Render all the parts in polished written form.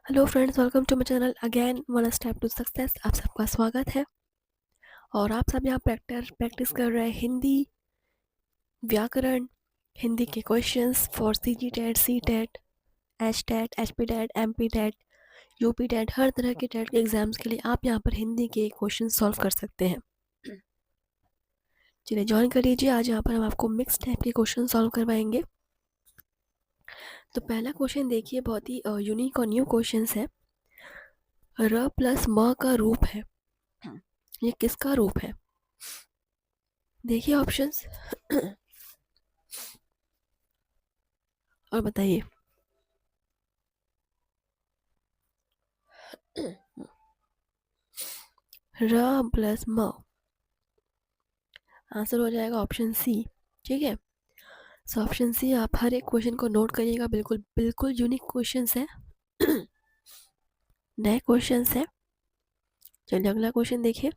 Hello friends, welcome to my channel again one step to success. आप सबका स्वागत है और आप सब यहाँ प्रैक्टिस कर रहे हैं हिंदी व्याकरण, हिंदी के questions for CG TET, C TET, H TET, H P TET, M P TET, U P TET, हर तरह के टेट के एग्जाम्स के लिए आप यहाँ पर हिंदी के क्वेश्चन सॉल्व कर सकते हैं। चलिए ज्वाइन कर लीजिए। आज यहाँ पर हम आपको मिक्स टाइप के क्वेश्चन सॉल्व करवाएंगे। तो पहला क्वेश्चन देखिए, बहुत ही यूनिक और न्यू क्वेश्चन है। र प्लस म का रूप है, ये किसका रूप है? देखिए ऑप्शंस और बताइए। र प्लस म, आंसर हो जाएगा ऑप्शन सी। ठीक है, सो ऑप्शन सी। आप हर एक क्वेश्चन को नोट करिएगा, बिल्कुल बिल्कुल यूनिक क्वेश्चन है, नए क्वेश्चन है। चलिए अगला क्वेश्चन देखिए।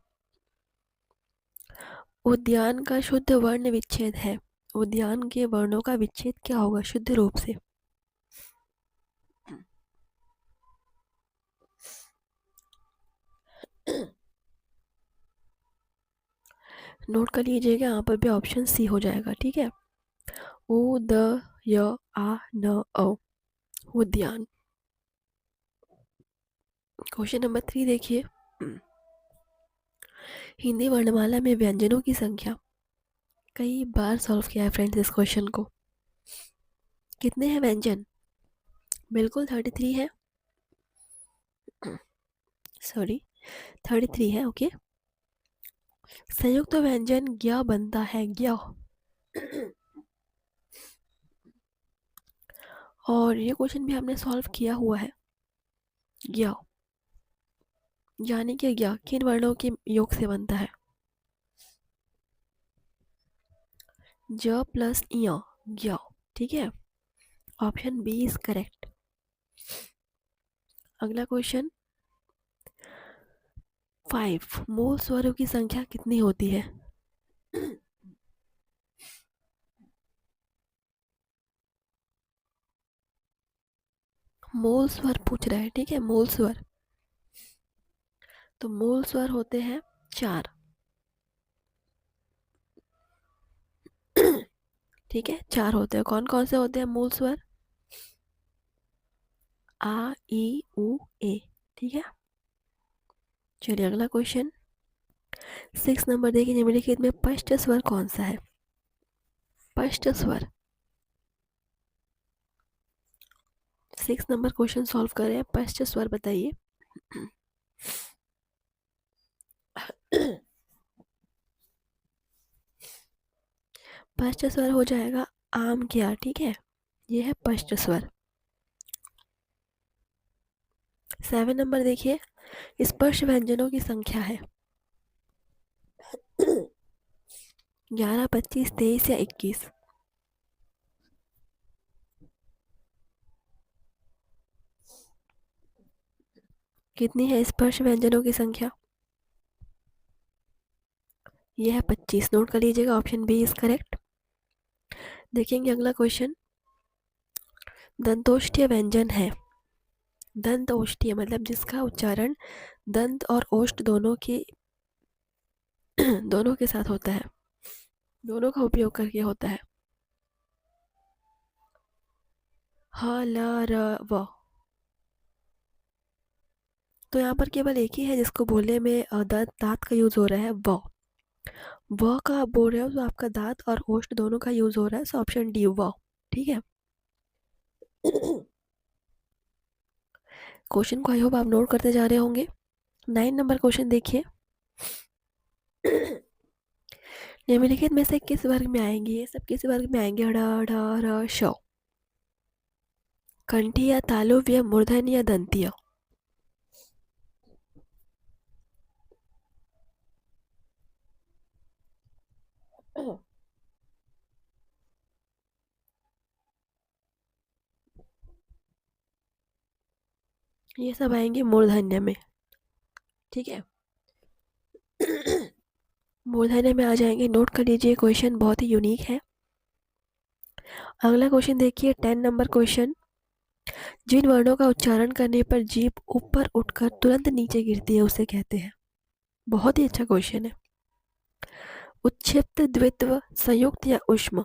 उद्यान का शुद्ध वर्ण विच्छेद है, उद्यान के वर्णों का विच्छेद क्या होगा शुद्ध रूप से? नोट कर लीजिएगा, यहाँ पर भी ऑप्शन सी हो जाएगा। ठीक है, उ द य आ न औ, उद्यान। क्वेश्चन नंबर 3 देखिए। हिंदी वर्णमाला में व्यंजनों की संख्या, कई बार सॉल्व किया है फ्रेंड्स इस क्वेश्चन को। कितने हैं व्यंजन? बिल्कुल 33 है, सॉरी 33 है। ओके, संयुक्त व्यंजन ज्ञ बनता है, ज्ञ। और ये क्वेश्चन भी हमने सॉल्व किया हुआ है। ज्ञ यानी कि ज्ञ किन वर्णों के योग से बनता है? ज प्लस य, ज्ञ। ठीक है, ऑप्शन बी इज करेक्ट। अगला क्वेश्चन 5, मूल स्वरों की संख्या कितनी होती है? मूल स्वर पूछ रहा है। ठीक है, मूल स्वर। तो मूल स्वर होते हैं 4। ठीक है, 4 होते हैं। कौन कौन से होते हैं मूल स्वर? आ ई उ ए। ठीक है, चलिए अगला क्वेश्चन 6 नंबर देखिए। निम्नलिखित में पष्ट स्वर कौन सा है? पष्ट स्वर। 6 नंबर क्वेश्चन सॉल्व कर रहे हैं, पष्ट स्वर बताइए। पष्ट स्वर हो जाएगा आम क्या। ठीक है, ये है पष्ट स्वर। 7 नंबर देखिए, स्पर्श व्यंजनों की संख्या है 11, 25, 23 या 21? कितनी है स्पर्श व्यंजनों की संख्या? यह है 25। नोट कर लीजिएगा, ऑप्शन बी इज करेक्ट। देखेंगे अगला क्वेश्चन। दंतोष्ठ्य व्यंजन है, दंत ओष्ठ्य मतलब जिसका उच्चारण दंत और ओष्ठ दोनों के दोनों के साथ होता है, दोनों का उपयोग करके होता है। ह ल र व। तो यहाँ पर केवल एक ही है जिसको बोलने में दांत का यूज हो रहा है, व का आप बोल रहे हो तो आपका दांत और ओष्ठ दोनों का यूज हो रहा है। सो ऑप्शन डी व। ठीक है, क्वेश्चन को आई होप आप नोट करते जा रहे होंगे। 9 नंबर क्वेश्चन देखिए। निम्नलिखित में से किस वर्ग में आएंगे? ये सब किस वर्ग में आएंगे? ढ ढ र श। कंठीय, तालुव्य, मूर्धन्य, दंतीय? ये सब आएंगे मूर्धन्य में। ठीक है, मूर्धन्य में आ जाएंगे। नोट कर लीजिए, क्वेश्चन बहुत ही यूनिक है। अगला क्वेश्चन देखिए, 10 नंबर क्वेश्चन। जिन वर्णों का उच्चारण करने पर जीभ ऊपर उठकर तुरंत नीचे गिरती है उसे कहते हैं। बहुत ही अच्छा क्वेश्चन है। उच्छिष्ट, द्वित्व, संयुक्त या ऊष्म?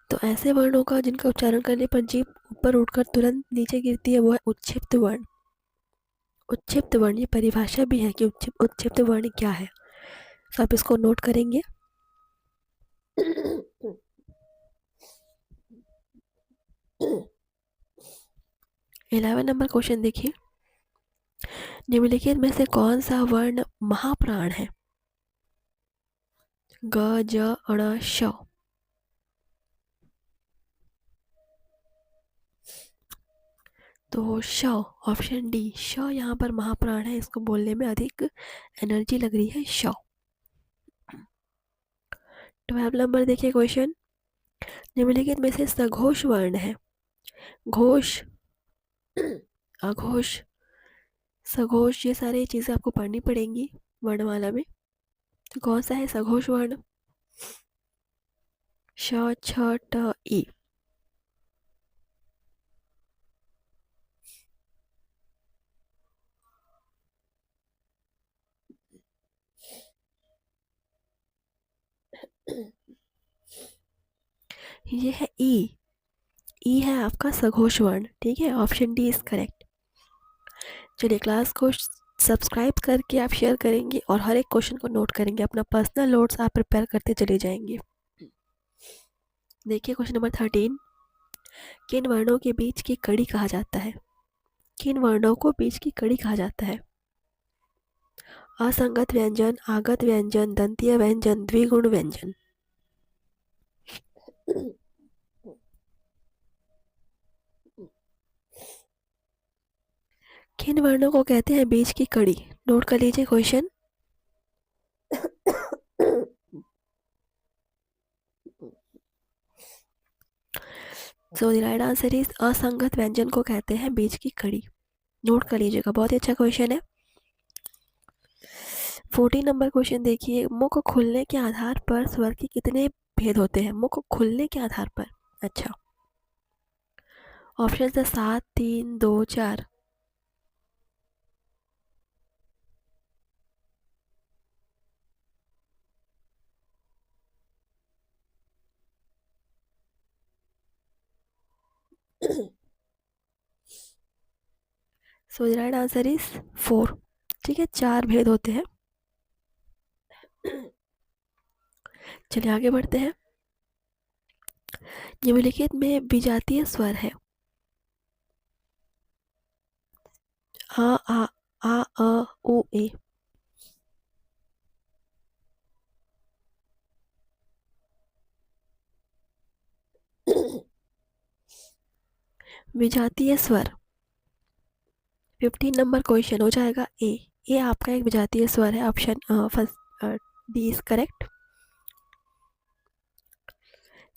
तो ऐसे वर्णों का जिनका उच्चारण करने पर जीभ ऊपर उठकर तुरंत नीचे गिरती है वो है उच्छिष्ट वर्ण। उच्छिष्ट वर्ण, ये परिभाषा भी है कि उच्छिष्ट वर्ण क्या है, तो आप इसको नोट करेंगे। 11 नंबर क्वेश्चन देखिए। निम्नलिखित में से कौन सा वर्ण महाप्राण है? ग, ज, ण, श। तो श, ऑप्शन डी, श यहाँ पर महाप्राण है, इसको बोलने में अधिक एनर्जी लग रही है, श। 12 नंबर देखिए क्वेश्चन। निम्नलिखित में से सघोष वर्ण है? घोष, अघोष, सघोष, ये सारी चीजें आपको पढ़नी पड़ेंगी वर्णमाला में। तो कौन सा है सघोष वर्ण? श, छ, ट, ई। ये है ई। ई है आपका सघोष वर्ण, ठीक है, ऑप्शन डी इज करेक्ट। चलिए, क्लास को सब्सक्राइब करके आप शेयर करेंगे और हर एक क्वेश्चन को नोट करेंगे, अपना पर्सनल नोट्स आप प्रिपेयर करते चले जाएंगे। देखिए क्वेश्चन नंबर 13। किन वर्णों के बीच की कड़ी कहा जाता है? किन वर्णों को बीच की कड़ी कहा जाता है? असंगत व्यंजन, आगत व्यंजन, दंतीय व्यंजन, द्विगुण व्यंजन। किन वर्णों को कहते हैं बीच की कड़ी? नोट कर लीजिए question. So the right answer is असंगत व्यंजन को कहते हैं बीच की कड़ी। नोट कर लीजिएगा, बहुत ही अच्छा क्वेश्चन है। 14 नंबर क्वेश्चन देखिए। मुख खुलने के आधार पर स्वर के कितने भेद होते हैं? मुख खुलने के आधार पर। अच्छा, ऑप्शन है 7, 3, 2, 4। So the right answer is 4। ठीक है, 4 भेद होते हैं। चलिए आगे बढ़ते हैं। निम्नलिखित में विजातीय स्वर है? आ, आ, आ, ओ, ए। विजातीय स्वर। 15 नंबर क्वेश्चन हो जाएगा ए। ए आपका एक विजातीय स्वर है, option first D is correct.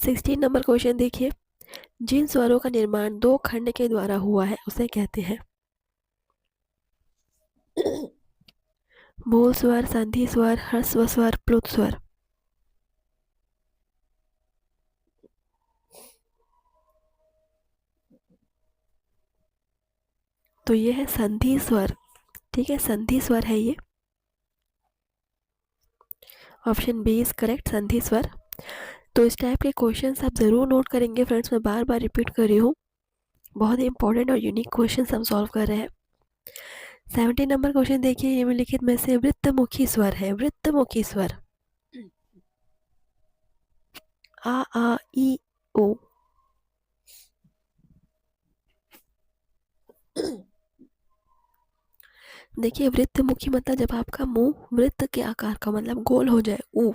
16 number question देखिए। जिन स्वरों का निर्माण दो खंड के द्वारा हुआ है उसे कहते हैं? मूल स्वर, संधि स्वर, ह्रस्व स्वर, प्लुत स्वर। तो ये है संधि स्वर, ठीक है, संधि स्वर है ये, ऑप्शन बी इज करेक्ट, संधि स्वर। तो इस टाइप के क्वेश्चंस आप जरूर नोट करेंगे फ्रेंड्स, मैं बार बार रिपीट कर रही हूँ, बहुत ही इंपॉर्टेंट और यूनिक क्वेश्चन हम सॉल्व कर रहे हैं। 17 नंबर क्वेश्चन देखिए। निम्नलिखित में से वृत्तमुखी स्वर है? वृत्तमुखी स्वर। आ, ई, ओ। देखिए, वृत्तमुखी मतलब जब आपका मुंह वृत्त के आकार का, मतलब गोल हो जाए, ऊ।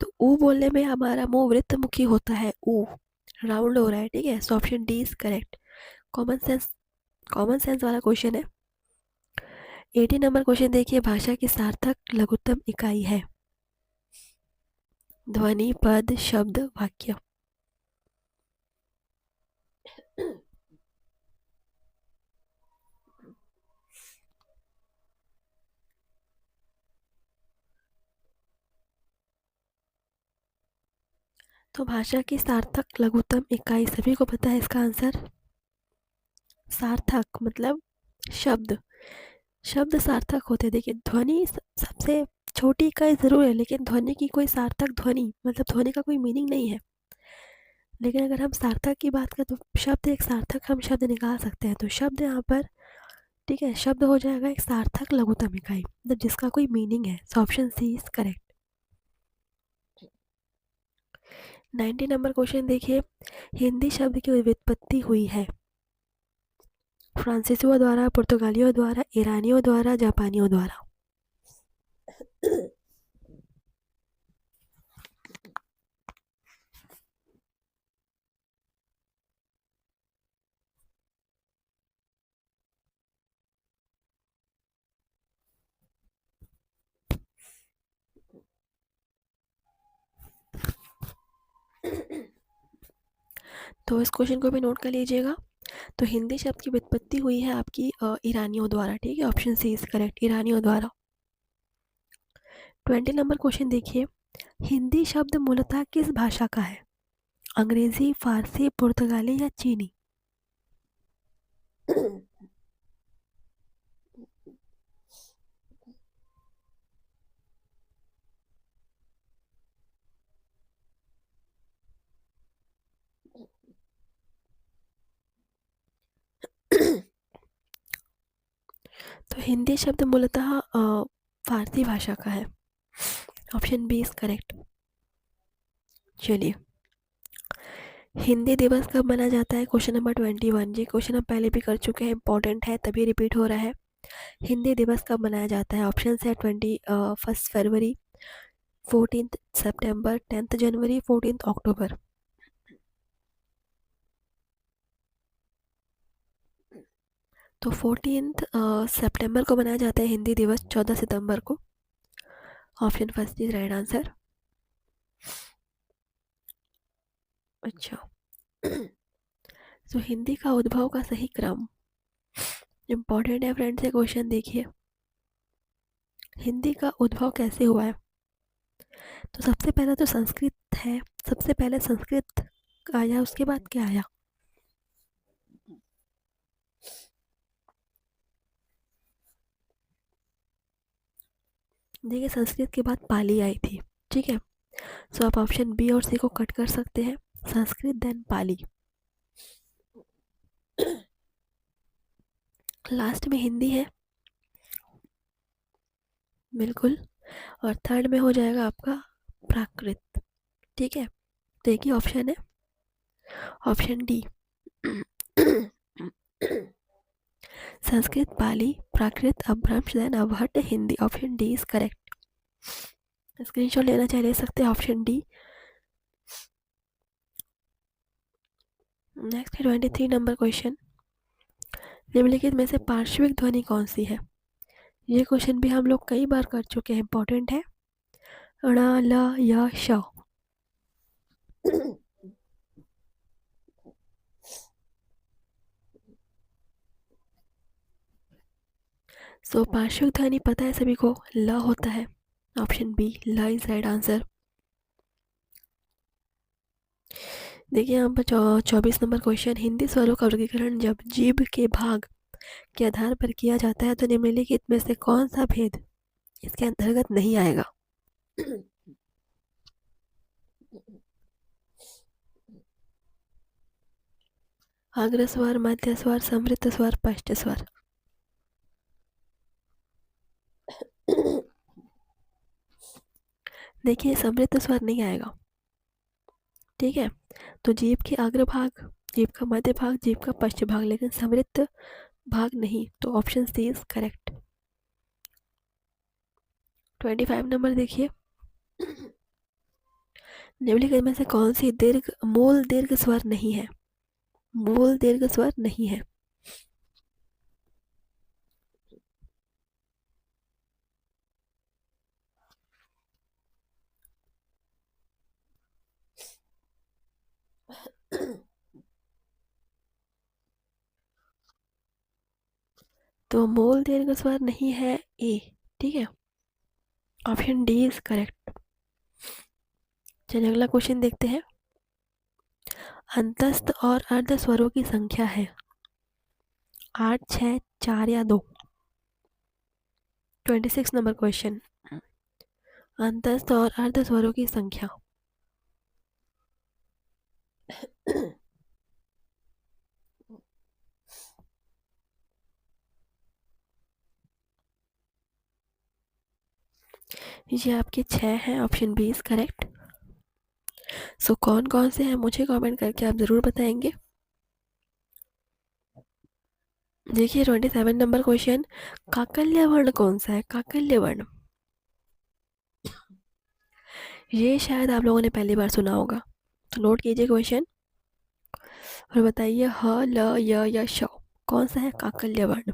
तो ऊ बोलने में हमारा मुंह वृत्तमुखी होता है, ऊ राउंड हो रहा है, ठीक है। So option D is correct. Common sense, common sense वाला क्वेश्चन है। 18 नंबर क्वेश्चन देखिए। भाषा की सार्थक लघुत्तम इकाई है? ध्वनि, पद, शब्द, वाक्य। तो भाषा की सार्थक लघुत्तम इकाई सभी को पता है इसका आंसर। सार्थक मतलब शब्द, शब्द सार्थक होते हैं। देखिए ध्वनि सबसे छोटी इकाई ज़रूर है, लेकिन ध्वनि की कोई सार्थक ध्वनि मतलब ध्वनि का कोई मीनिंग नहीं है। लेकिन अगर हम सार्थक की बात करें तो शब्द एक सार्थक हम शब्द निकाल सकते हैं। तो शब्द यहाँ पर ठीक है, शब्द हो जाएगा एक सार्थक लघुत्तम इकाई मतलब जिसका कोई मीनिंग है। So option C is correct. 90 number question देखिए, हिंदी शब्द की व्युत्पत्ति हुई है फ्रांसीसियों द्वारा, पुर्तगालियों द्वारा, ईरानियों द्वारा, जापानियों द्वारा। तो इस क्वेश्चन को भी नोट कर लीजिएगा। तो हिंदी शब्द की व्युत्पत्ति हुई है आपकी ईरानियों द्वारा, ठीक है, ऑप्शन सी इज करेक्ट, ईरानियों द्वारा। 20 नंबर क्वेश्चन देखिए, हिंदी शब्द मूलतः किस भाषा का है? अंग्रेजी, फारसी, पुर्तगाली या चीनी? तो हिंदी शब्द मूलतः फारसी भाषा का है, ऑप्शन बी इज करेक्ट। चलिए, हिंदी दिवस कब मनाया जाता है? Question number 21। जी क्वेश्चन हम पहले भी कर चुके हैं, इंपॉर्टेंट है तभी रिपीट हो रहा है। हिंदी दिवस कब मनाया जाता है? ऑप्शन है 21 फरवरी, 14 सितंबर, 10 जनवरी, 14 अक्टूबर। तो 14 सितंबर को मनाया जाता है हिंदी दिवस, 14 सितंबर को। Option first is right answer. अच्छा तो हिंदी का उद्भव का सही क्रम इम्पॉर्टेंट है फ्रेंड्स, ये क्वेश्चन देखिए, हिंदी का उद्भव कैसे हुआ है? तो सबसे पहले तो संस्कृत है, सबसे पहले संस्कृत आया, उसके बाद क्या आया? देखिए संस्कृत के बाद पाली आई थी, ठीक है। सो आप ऑप्शन बी और सी को कट कर सकते हैं, संस्कृत देन पाली। लास्ट में हिंदी है बिल्कुल, और थर्ड में हो जाएगा आपका प्राकृत, ठीक है। तो एक ही ऑप्शन है, option D. Sanskrit, Pali, Prakrit, Apabhramsha then Avahatta, Hindi. Option D is correct. Screenshot लेना चाहे ले सकते हैं, ऑप्शन डी। नेक्स्ट है 23 नंबर क्वेश्चन, निम्नलिखित में से पार्श्विक ध्वनि कौन सी है? ये क्वेश्चन भी हम लोग कई बार कर चुके हैं, इंपॉर्टेंट है। ण, ल, य, श। सो पार्श्विक ध्वनि पता है सभी को, ल होता है, ऑप्शन बी ल इज राइट आंसर। देखिए यहाँ पर 24 नंबर क्वेश्चन, हिंदी स्वरों का वर्गीकरण जब जीभ के भाग के आधार पर किया जाता है तो निम्नलिखित में से कौन सा भेद इसके अंतर्गत नहीं आएगा? अग्र स्वर, मध्य स्वर, समृद्ध स्वर, पश्च स्वर। देखिए समृद्ध स्वर नहीं आएगा, ठीक है। तो जीभ के अग्र भाग, जीभ का मध्य भाग, जीभ का पश्च भाग, लेकिन समृद्ध भाग नहीं। तो option C is correct. 25 number देखिए, निम्नलिखित में से कौन सी दीर्घ मूल दीर्घ स्वर नहीं है? मूल दीर्घ स्वर नहीं है। तो मूल दीर्घ स्वर नहीं है ए, ठीक है, ऑप्शन डी इज करेक्ट। चलिए अगला क्वेश्चन देखते हैं। अंतस्थ और अर्ध स्वरों की संख्या है 8, 6, 4 या 2। 26 नंबर क्वेश्चन, अंतस्थ और अर्ध स्वरों की संख्या। ये आपके 6 हैं, ऑप्शन बी इज करेक्ट। सो कौन कौन से हैं मुझे कमेंट करके आप ज़रूर बताएंगे। देखिए 27 नंबर क्वेश्चन, काकल्य वर्ण कौन सा है? काकल्य वर्ण, ये शायद आप लोगों ने पहली बार सुना होगा, तो नोट कीजिए क्वेश्चन और बताइए ह, ल, य या श कौन सा है काकल्य वर्ण।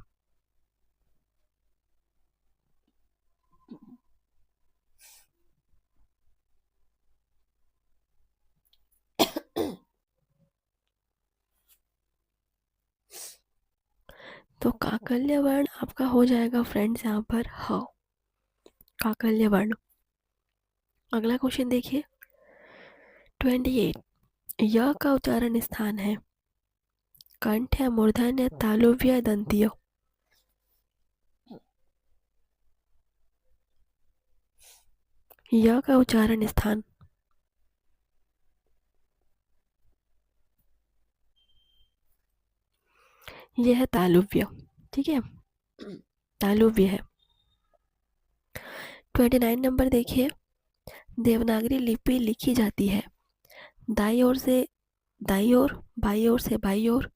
तो काकल्य वर्ण आपका हो जाएगा फ्रेंड्स यहाँ पर ह, काकल्य वर्ण। अगला क्वेश्चन देखिए 28, य का उच्चारण स्थान है कंठ है, मूर्धन्य है, तालुव्य है, दंतियो। य का उच्चारण स्थान, यह है तालुव्य, ठीक है, तालुव्य है। 29 नंबर देखिए, देवनागरी लिपि लिखी जाती है दाई ओर से दाई ओर, बाई ओर से बाई ओर,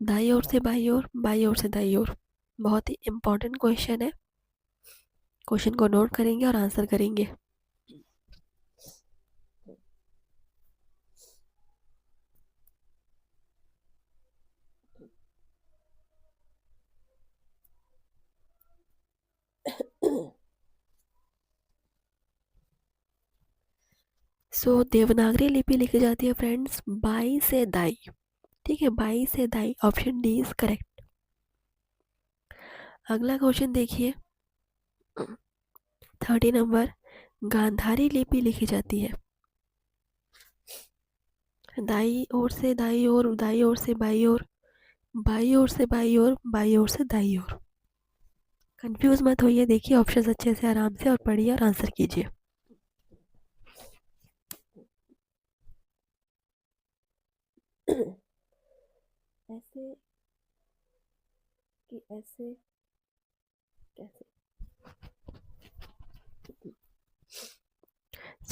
दाई ओर से बाई ओर, बाई ओर से दाई ओर। बहुत ही इंपॉर्टेंट क्वेश्चन है, क्वेश्चन को नोट करेंगे और आंसर करेंगे। देवनागरी लिपि लिखी जाती है फ्रेंड्स बाई से दाई, ठीक है, बाई से दाई, ऑप्शन डी इज करेक्ट। अगला क्वेश्चन देखिए 30 नंबर, गांधारी लिपि लिखी जाती है दाई ओर से दाई ओर, दाई ओर से बाई ओर, बाई ओर से बाई ओर, बाई ओर से दाई ओर। कंफ्यूज मत होइए, देखिए ऑप्शन अच्छे से आराम से और पढ़िए और आंसर कीजिए। ऐसे कि ऐसे कैसे,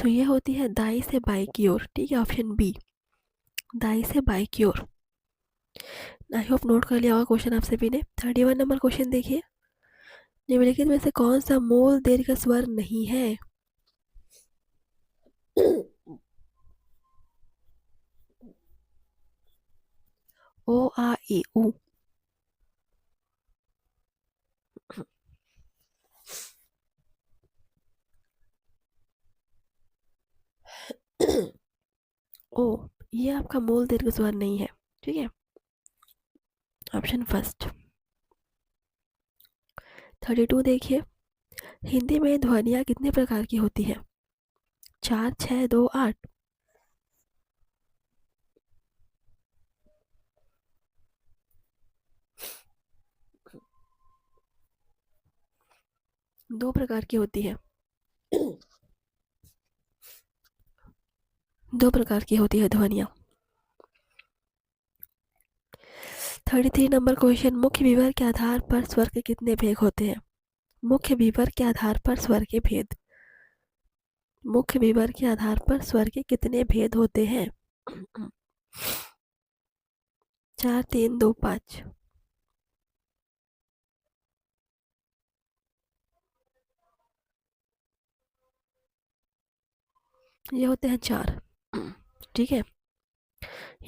ये होती है दाई से बाई की ओर, ठीक है, ऑप्शन बी, दाई से बाई की ओर। आई होप नोट कर लिया होगा क्वेश्चन आप सभी ने। 31 नंबर क्वेश्चन देखिए, निम्नलिखित में से कौन सा मूल दीर्घ स्वर नहीं है? ओ, आ, ई, उ। ओ, ये आपका मूल दीर्घ स्वर नहीं है, ठीक है, ऑप्शन फर्स्ट। 32 देखिए, हिंदी में ध्वनियाँ कितने प्रकार की होती है? 4, 6, 2, 8। दो प्रकार की होती है, दो प्रकार की होती है ध्वनियाँ। 33 नंबर क्वेश्चन, मुख्य विवर के आधार पर स्वर के कितने भेद होते हैं? मुख्य विवर के आधार पर स्वर के भेद, मुख्य विवर के आधार पर स्वर के कितने भेद होते हैं? 4, 3, 2, 5। ये होते हैं 4, ठीक है,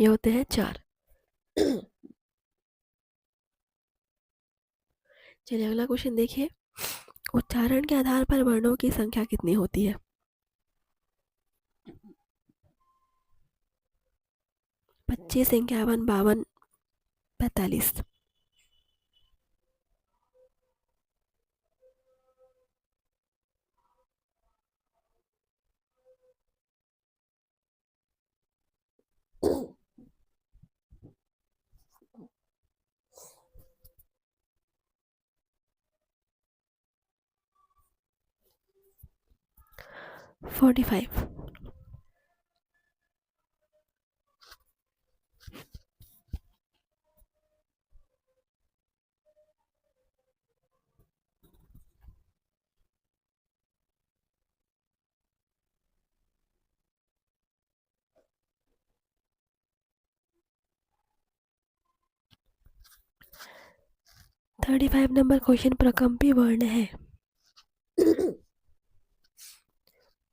ये होते हैं 4। चलिए अगला क्वेश्चन देखिए, उच्चारण के आधार पर वर्णों की संख्या कितनी होती है? 25, 51, 52, 45। 45. 35 नंबर क्वेश्चन प्रकम्पी वर्ण है।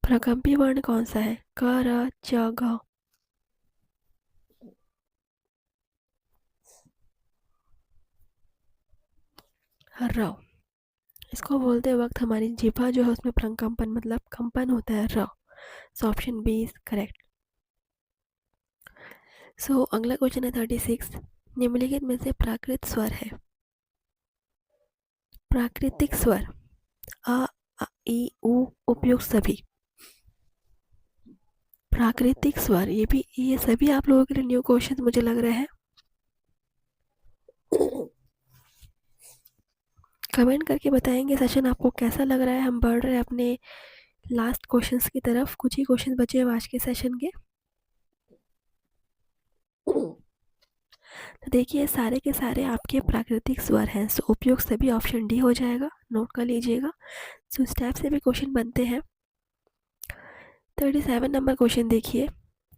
प्रकम्पी वर्ण कौन सा है? क, र, च, घ। र। इसको बोलते वक्त हमारी जिह्वा जो है उसमें प्रकम्पन मतलब कंपन होता है। र। So option B is correct. So अगला क्वेश्चन है 36। निम्नलिखित में से प्राकृत स्वर है। प्राकृतिक स्वर अ, ई, उ, उपयुक्त सभी। प्राकृतिक स्वर ये सभी आप लोगों के लिए न्यू क्वेश्चन मुझे लग रहे हैं। कमेंट करके बताएंगे सेशन आपको कैसा लग रहा है। हम बढ़ रहे हैं अपने लास्ट क्वेश्चंस की तरफ। कुछ ही क्वेश्चन बचे हैं आज के सेशन के। तो देखिए सारे के सारे आपके प्राकृतिक स्वर हैं। सो उपयुक्त सभी ऑप्शन डी हो जाएगा, नोट कर लीजिएगा। सो इस टाइप से भी क्वेश्चन बनते हैं। 37 नंबर क्वेश्चन देखिए,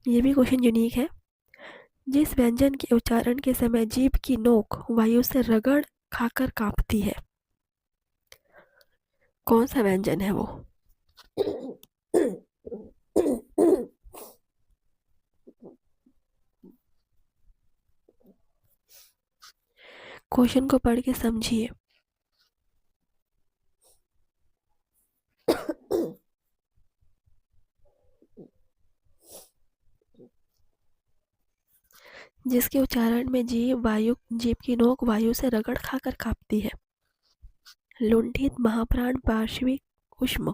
ये भी क्वेश्चन यूनिक है। जिस व्यंजन के उच्चारण के समय जीभ की नोक वायु से रगड़ खाकर कांपती है, कौन सा व्यंजन है वो? क्वेश्चन को पढ़ के समझिए। जिसके उच्चारण में जीभ की नोक वायु से रगड़ खाकर कांपती है। लुंठित, महाप्राण, पार्श्विक, ऊष्म।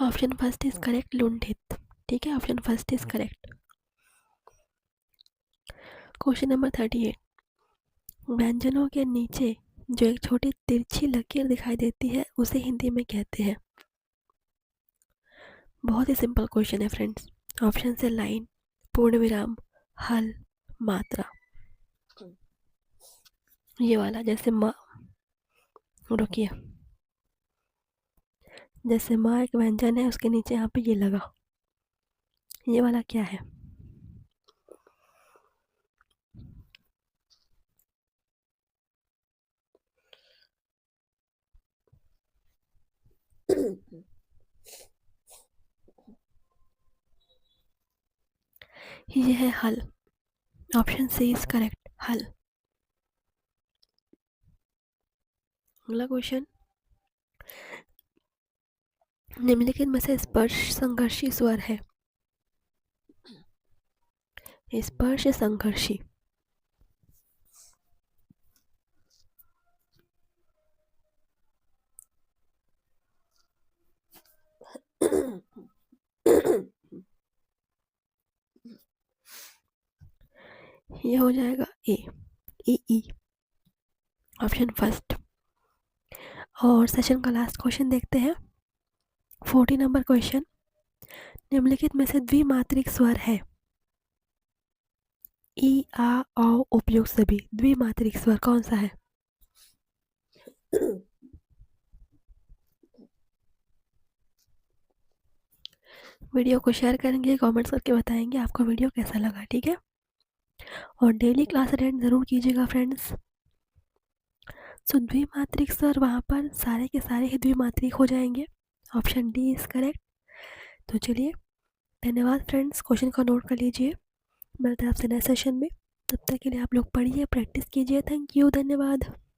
ऑप्शन फर्स्ट इज करेक्ट, लुंठित। ठीक है, option first is correct. Question number 38। व्यंजनों के नीचे जो एक छोटी तिरछी लकीर दिखाई देती है उसे हिंदी में कहते हैं। बहुत ही सिंपल क्वेश्चन है फ्रेंड्स। ऑप्शन है लाइन, पूर्ण विराम, हल, मात्रा। ये वाला जैसे माँ, रुकिए, जैसे माँ एक व्यंजन है उसके नीचे यहाँ पे ये लगा, ये वाला क्या है? ये है हल। ऑप्शन सी इज करेक्ट, हल। अगला क्वेश्चन, निम्नलिखित में से स्पर्श संघर्षी स्वर है। स्पर्श संघर्षी। ये हो जाएगा ए, ई। Option first. और सेशन का लास्ट क्वेश्चन देखते हैं। 40 नंबर क्वेश्चन, निम्नलिखित में से द्विमात्रिक स्वर है। ई, आ, औ, उपयुक्त सभी। द्विमात्रिक स्वर कौन सा है? वीडियो को शेयर करेंगे, कमेंट्स करके बताएंगे आपको वीडियो कैसा लगा। ठीक है, और डेली क्लास अटेंड ज़रूर कीजिएगा फ्रेंड्स। सो द्विमात्रिक स्वर वहाँ पर सारे के सारे ही द्विमात्रिक हो जाएंगे। Option D is correct. तो चलिए, धन्यवाद फ्रेंड्स, क्वेश्चन को नोट कर लीजिए। मिलते हैं आपसे नेक्स्ट सेशन में। तब तक के लिए आप लोग पढ़िए, प्रैक्टिस कीजिए। थैंक यू, धन्यवाद।